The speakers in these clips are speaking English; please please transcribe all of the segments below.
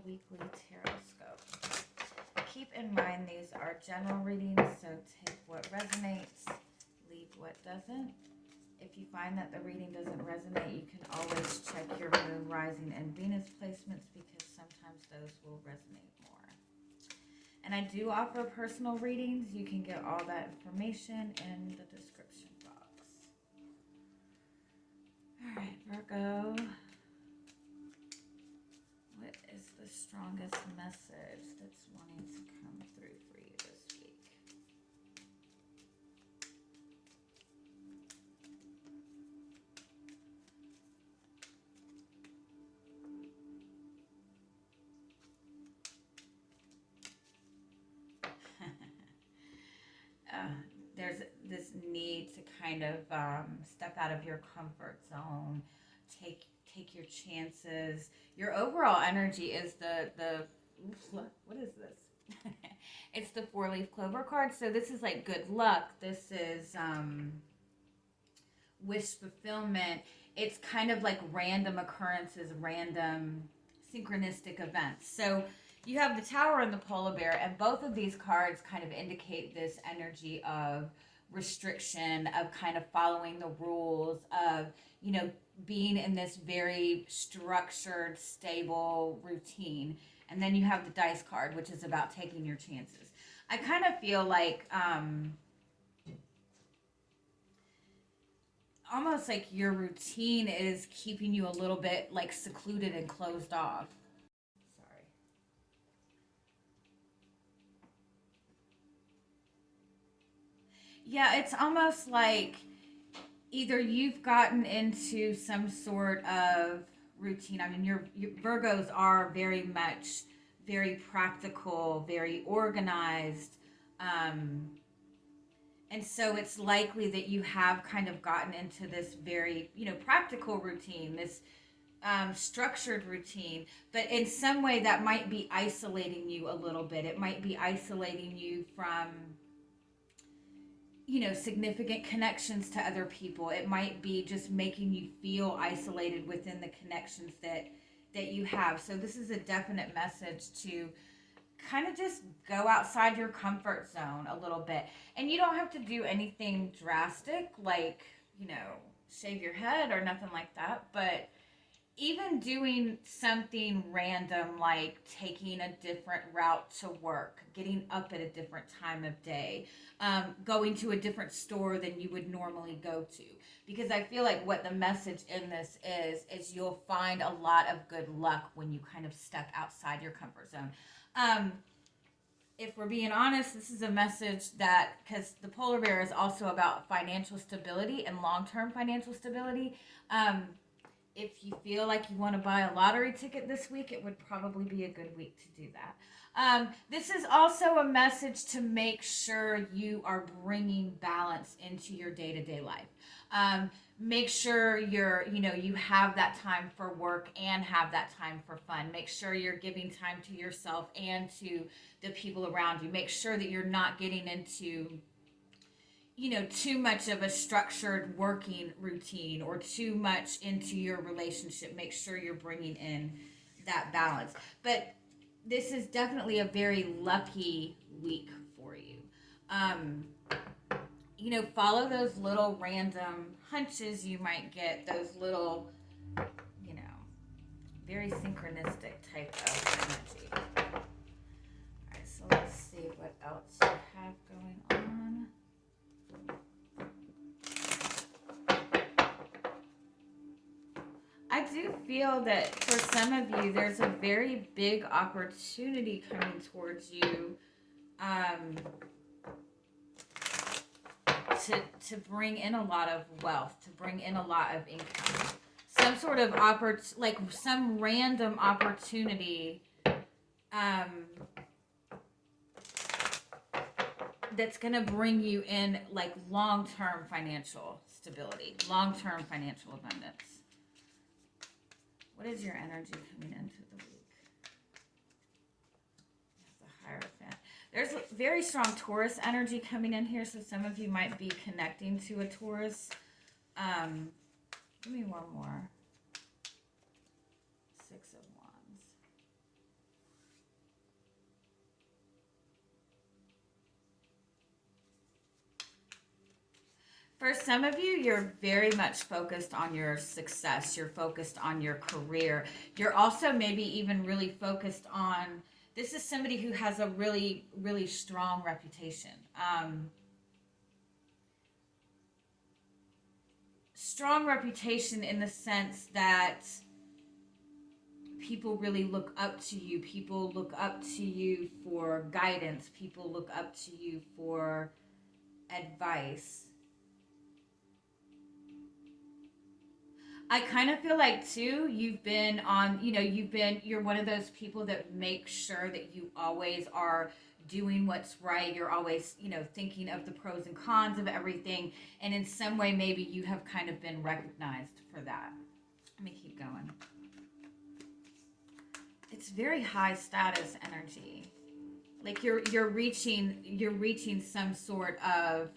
Virgo Weekly Tarotscope. Keep in mind these are general readings, so take what resonates, leave what doesn't. If you find that the reading doesn't resonate, you can always check your moon, rising, and Venus placements because sometimes those will resonate more. And I do offer personal readings. You can get all that information in the description box. All right, Virgo. What is the strongest message that's wanting to come through for you this week? There's this need to kind of step out of your comfort zone, take your chances. Your overall energy is the what is this? It's the 4-leaf clover card. So this is like good luck. This is wish fulfillment. It's kind of like random occurrences, random synchronistic events. So you have the Tower and the Polar Bear, and both of these cards kind of indicate this energy of restriction, of kind of following the rules, of, you know, being in this very structured, stable routine. And then you have the Dice card, which is about taking your chances. I kind of feel like almost like your routine is keeping you a little bit like secluded and closed off. Sorry. Yeah, it's almost like either you've gotten into some sort of routine. I mean, your Virgos are very much very practical, very organized. And so it's likely that you have kind of gotten into this very, you know, practical routine, this structured routine, but in some way that might be isolating you a little bit. It might be isolating you from, you know, significant connections to other people. It might be just making you feel isolated within the connections that you have. So this is a definite message to kind of just go outside your comfort zone a little bit. And you don't have to do anything drastic, like, you know, shave your head or nothing like that, but even doing something random like taking a different route to work, getting up at a different time of day, going to a different store than you would normally go to. Because I feel like what the message in this is you'll find a lot of good luck when you kind of step outside your comfort zone. If we're being honest, this is a message that, because the polar bear is also about financial stability and long-term financial stability. If you feel like you want to buy a lottery ticket this week, it would probably be a good week to do that. This is also a message to make sure you are bringing balance into your day-to-day life. Make sure you have that time for work and have that time for fun. Make sure you're giving time to yourself and to the people around you. Make sure that you're not getting into, you know, too much of a structured working routine or too much into your relationship. Make sure you're bringing in that balance. But this is definitely a very lucky week for you. You know, follow those little random hunches you might get, those little, you know, very synchronistic type of energy. All right, so let's see what else you have going on. I do feel that for some of you, there's a very big opportunity coming towards you to bring in a lot of wealth, to bring in a lot of income. Some sort of like some random opportunity that's going to bring you in like long-term financial stability, long-term financial abundance. What is your energy coming into the week? The Hierophant. There's very strong Taurus energy coming in here, so some of you might be connecting to a Taurus. Give me one more. 6 of Wands. For some of you, you're very much focused on your success. You're focused on your career. You're also maybe even really focused on, this is somebody who has a really, really strong reputation. Strong reputation in the sense that people really look up to you. People look up to you for guidance. People look up to you for advice. I kind of feel like too, you've been on, you're one of those people that make sure that you always are doing what's right. You're always, thinking of the pros and cons of everything. And in some way, maybe you have kind of been recognized for that. Let me keep going. It's very high status energy. Like you're reaching some sort of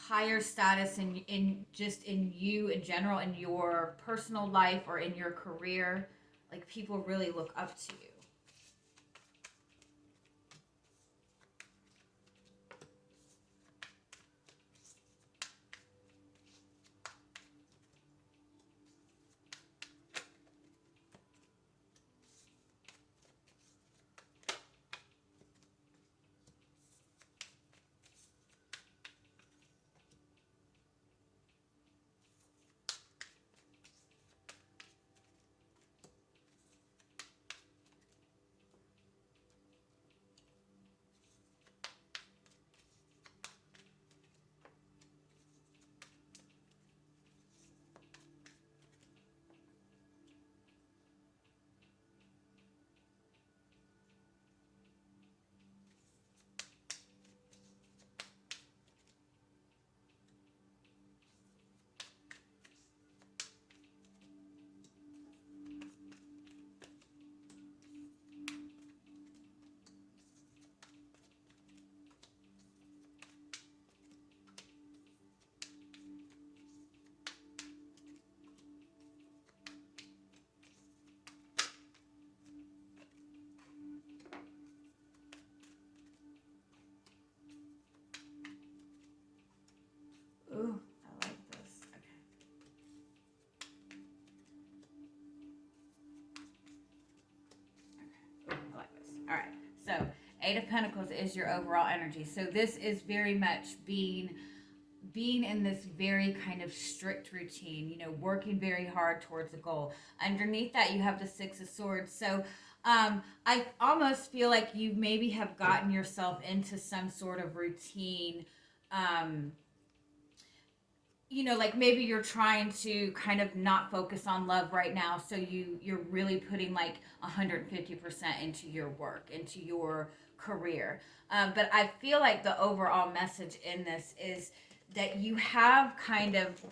higher status in just in you in general, in your personal life or in your career. Like people really look up to you. Ooh, I like this. Okay. Okay. Ooh, I like this. All right. So, Eight of Pentacles is your overall energy. So this is very much being in this very kind of strict routine, working very hard towards a goal. Underneath that, you have the Six of Swords. So I almost feel like you maybe have gotten yourself into some sort of routine. Like maybe you're trying to kind of not focus on love right now, so you're really putting like 150% into your work, into your career. But I feel like the overall message in this is that you have kind of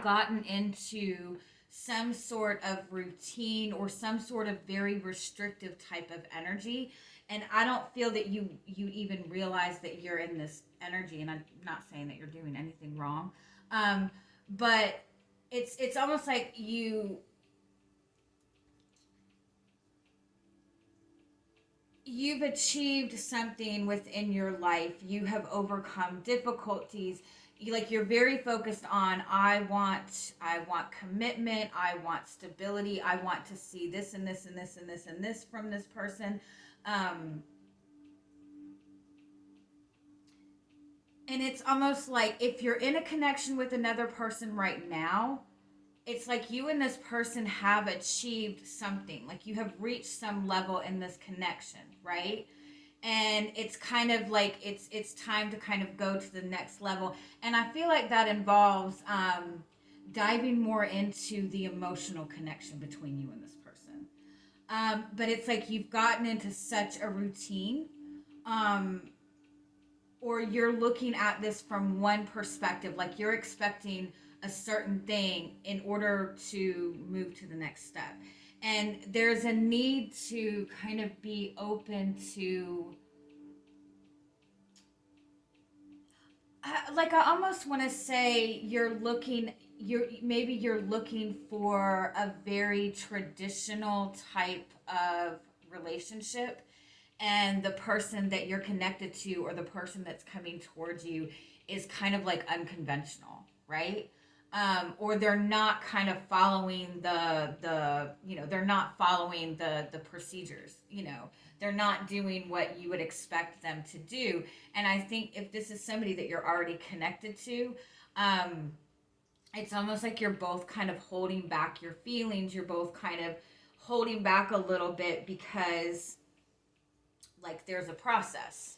gotten into some sort of routine or some sort of very restrictive type of energy, and I don't feel that you even realize that you're in this energy. And I'm not saying that you're doing anything wrong, um, but it's almost like you've achieved something within your life. You have overcome difficulties. You're very focused on, I want commitment, I want stability, I want to see this and this and this and this and this from this person. um and it's almost like if you're in a connection with another person right now, it's like you and this person have achieved something, like you have reached some level in this connection, right? And it's kind of like it's time to kind of go to the next level. And I feel like that involves diving more into the emotional connection between you and this person. But it's like you've gotten into such a routine, um, or you're looking at this from one perspective, like you're expecting a certain thing in order to move to the next step. And there's a need to kind of be open to, like, I almost want to say you're looking for a very traditional type of relationship. and the person that you're connected to or the person that's coming towards you is kind of like unconventional, right? Or they're not kind of following they're not following the procedures, they're not doing what you would expect them to do. And I think if this is somebody that you're already connected to, um, it's almost like you're both kind of holding back your feelings. You're both kind of holding back a little bit because, like, there's a process.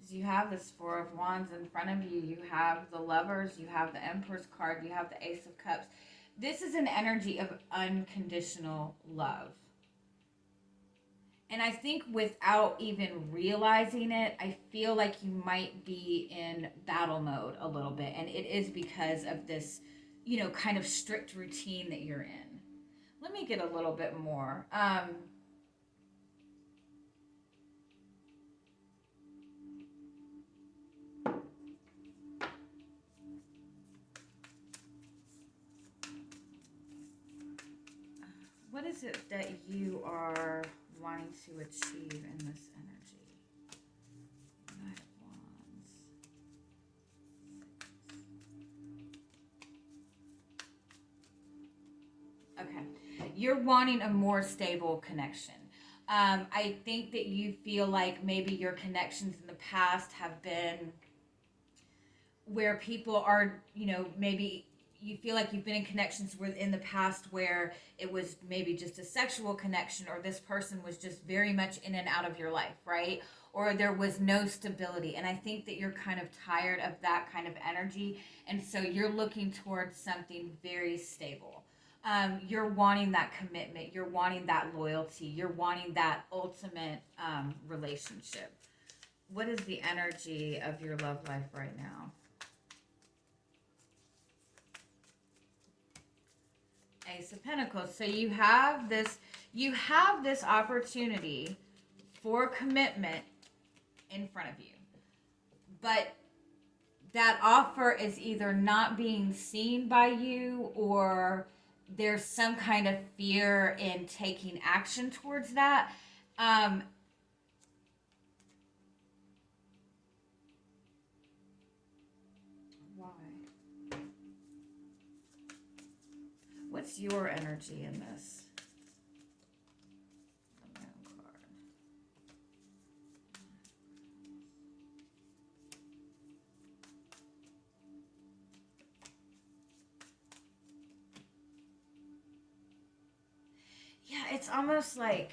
You have this Four of Wands in front of you. You have the Lovers. You have the Empress card. You have the Ace of Cups. This is an energy of unconditional love. And I think without even realizing it, I feel like you might be in battle mode a little bit. And it is because of this, kind of strict routine that you're in. Let me get a little bit more. What is it that you are wanting to achieve in this energy? Knight of Wands. Okay. You're wanting a more stable connection. I think that you feel like maybe your connections in the past have been where people are, maybe you feel like you've been in connections within the past where it was maybe just a sexual connection, or this person was just very much in and out of your life, right? Or there was no stability. And I think that you're kind of tired of that kind of energy. And so you're looking towards something very stable. You're wanting that commitment. You're wanting that loyalty. You're wanting that ultimate relationship. What is the energy of your love life right now? Ace of Pentacles. So you have this opportunity for commitment in front of you. But that offer is either not being seen by you, or there's some kind of fear in taking action towards that. Um, why? What's your energy in this? The Moon card. Yeah, it's almost like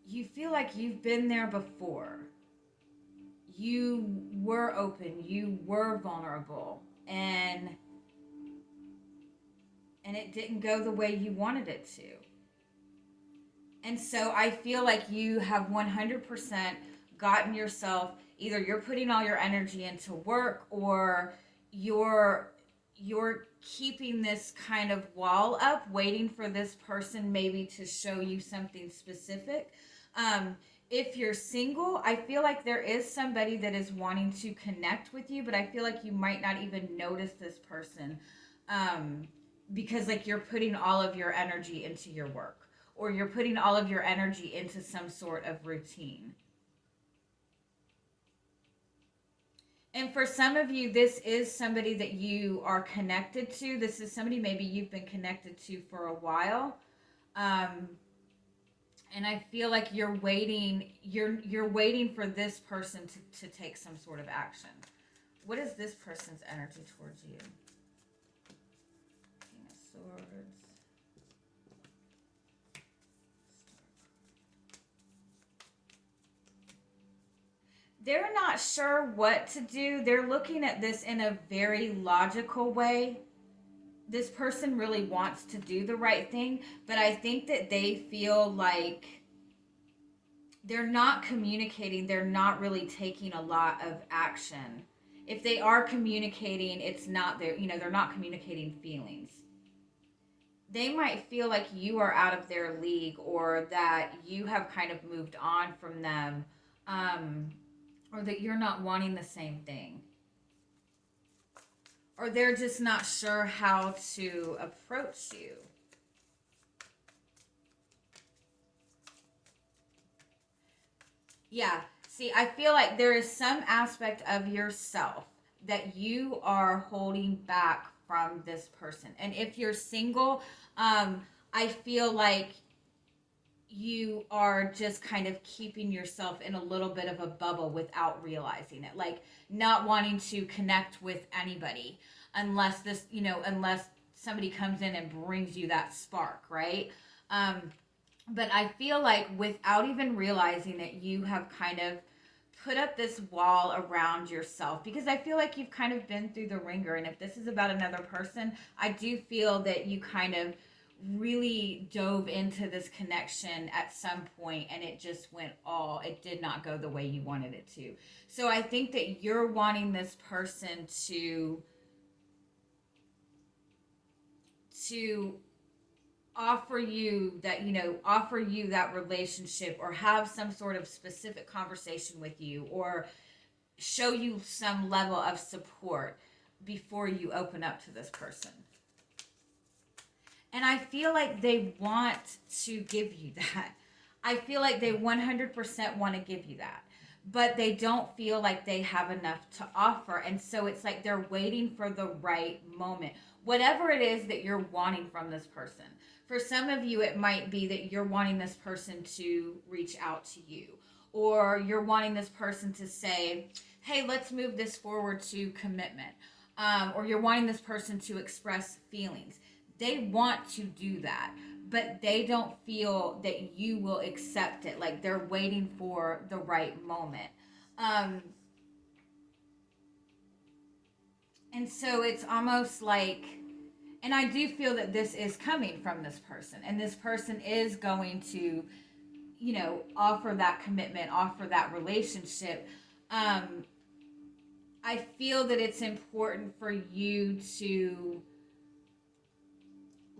you feel like you've been there before. You were open, you were vulnerable, and it didn't go the way you wanted it to. And so I feel like you have 100% gotten yourself, either you're putting all your energy into work, or you're keeping this kind of wall up waiting for this person maybe to show you something specific. If you're single, I feel like there is somebody that is wanting to connect with you, but I feel like you might not even notice this person, um, because like you're putting all of your energy into your work, or you're putting all of your energy into some sort of routine. And for some of you, this is somebody that you are connected to. This is somebody maybe you've been connected to for a while. Um, and I feel like you're waiting for this person to take some sort of action. What is this person's energy towards you? King of Swords. They're not sure what to do. They're looking at this in a very logical way. This person really wants to do the right thing, but I think that they feel like they're not communicating, they're not really taking a lot of action. If they are communicating, it's not they're not communicating feelings. They might feel like you are out of their league, or that you have kind of moved on from them. or that you're not wanting the same thing, or they're just not sure how to approach you. Yeah. See, I feel like there is some aspect of yourself that you are holding back from this person. And if you're single, I feel like you are just kind of keeping yourself in a little bit of a bubble without realizing it. Like not wanting to connect with anybody unless unless somebody comes in and brings you that spark, right? But I feel like without even realizing it, you have kind of put up this wall around yourself, because I feel like you've kind of been through the ringer. And if this is about another person, I do feel that you kind of really dove into this connection at some point and it just it did not go the way you wanted it to. So I think that you're wanting this person to offer you that relationship, or have some sort of specific conversation with you, or show you some level of support before you open up to this person. And I feel like they want to give you that. I feel like they 100% want to give you that, but they don't feel like they have enough to offer. And so it's like they're waiting for the right moment, whatever it is that you're wanting from this person. For some of you, it might be that you're wanting this person to reach out to you, or you're wanting this person to say, hey, let's move this forward to commitment. Or you're wanting this person to express feelings. They want to do that, but they don't feel that you will accept it. Like they're waiting for the right moment. And so it's almost like, and I do feel that this is coming from this person, and this person is going to, offer that commitment, offer that relationship. I feel that it's important for you to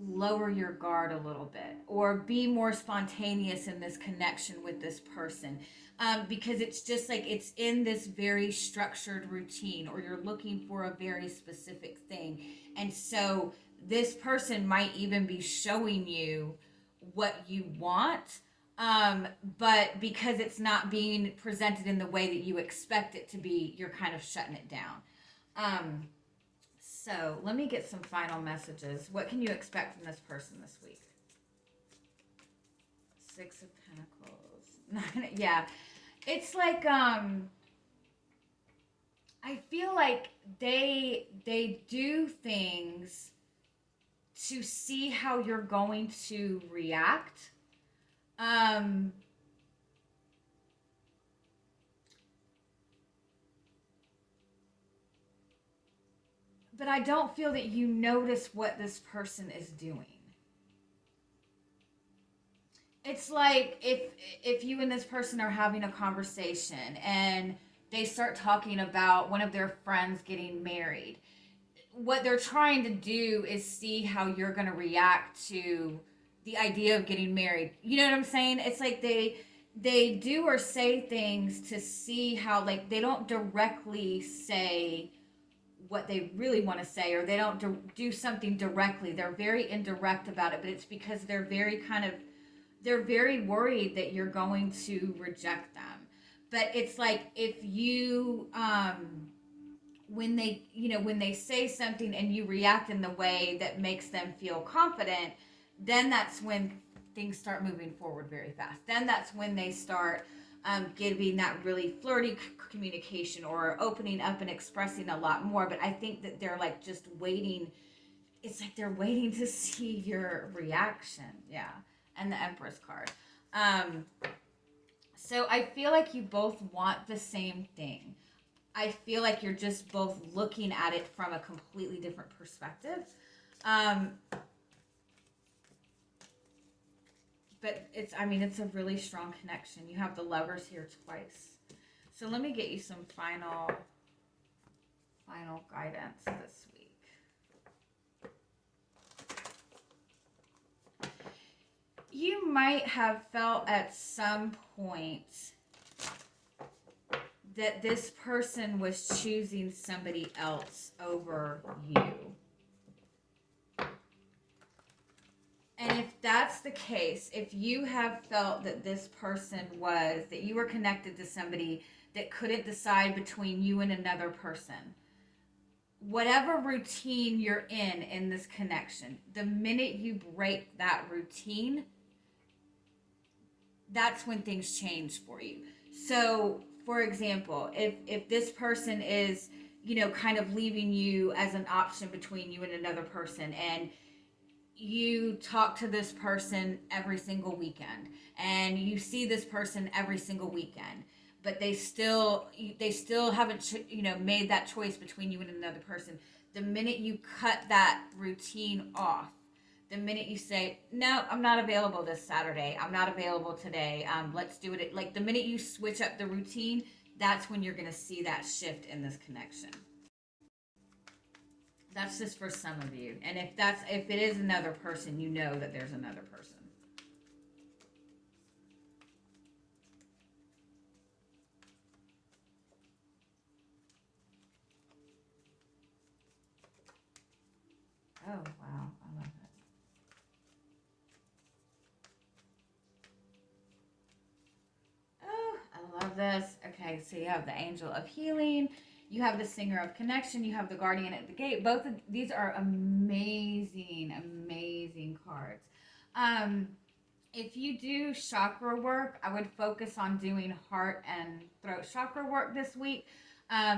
lower your guard a little bit, or be more spontaneous in this connection with this person, because it's just like it's in this very structured routine, or you're looking for a very specific thing. And so this person might even be showing you what you want, but because it's not being presented in the way that you expect it to be, you're kind of shutting it down. So let me get some final messages. What can you expect from this person this week? 6 of Pentacles. Yeah. It's like, I feel like they do things to see how you're going to react. But I don't feel that you notice what this person is doing. It's like if you and this person are having a conversation and they start talking about one of their friends getting married. What they're trying to do is see how you're going to react to the idea of getting married. You know what I'm saying? It's like they do or say things to see how, like, they don't directly say what they really want to say, or they don't do something directly. They're very indirect about it, but it's because they're very worried that you're going to reject them. But it's like, if you when they say something and you react in the way that makes them feel confident, then that's when things start moving forward very fast. Then that's when they start giving that really flirty communication, or opening up and expressing a lot more. But I think that they're like just waiting. It's like they're waiting to see your reaction. Yeah. And the Empress card. So I feel like you both want the same thing. I feel like you're just both looking at it from a completely different perspective. But it's a really strong connection. You have the Lovers here twice. So let me get you some final guidance this week. You might have felt at some point that this person was choosing somebody else over you. And if that's the case, if you have felt that this person was, that you were connected to somebody that couldn't decide between you and another person, whatever routine you're in this connection, the minute you break that routine, that's when things change for you. So, for example, if this person is, kind of leaving you as an option between you and another person, and you talk to this person every single weekend and you see this person every single weekend, but they still haven't made that choice between you and another person, the minute you cut that routine off, the minute you say, no, I'm not available this Saturday, I'm not available today, let's do it, like the minute you switch up the routine, that's when you're going to see that shift in this connection. That's just for some of you. And if it is another person, you know that there's another person. Oh, wow. I love it. Oh, I love this. Okay, so you have the angel of healing, you have the singer of connection, you have the guardian at the gate. Both of these are amazing, amazing cards. Um, if you do chakra work, I would focus on doing heart and throat chakra work this week,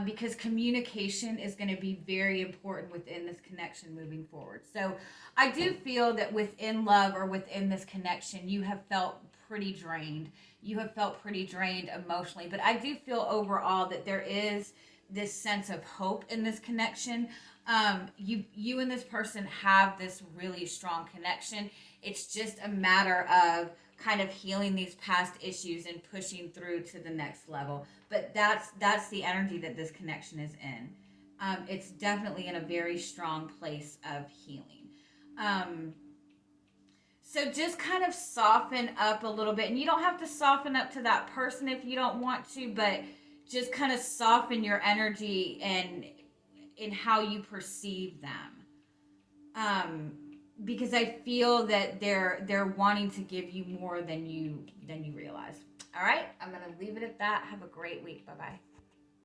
because communication is going to be very important within this connection moving forward. So I do feel that within love or within this connection, you have felt pretty drained. You have felt pretty drained emotionally, but I do feel overall that there is this sense of hope in this connection. You and this person have this really strong connection. It's just a matter of kind of healing these past issues and pushing through to the next level. But that's the energy that this connection is in. It's definitely in a very strong place of healing. Um, so just kind of soften up a little bit, and you don't have to soften up to that person if you don't want to, but just kind of soften your energy and in how you perceive them. Because I feel that they're wanting to give you more than you realize. All right, I'm gonna leave it at that. Have a great week. Bye bye.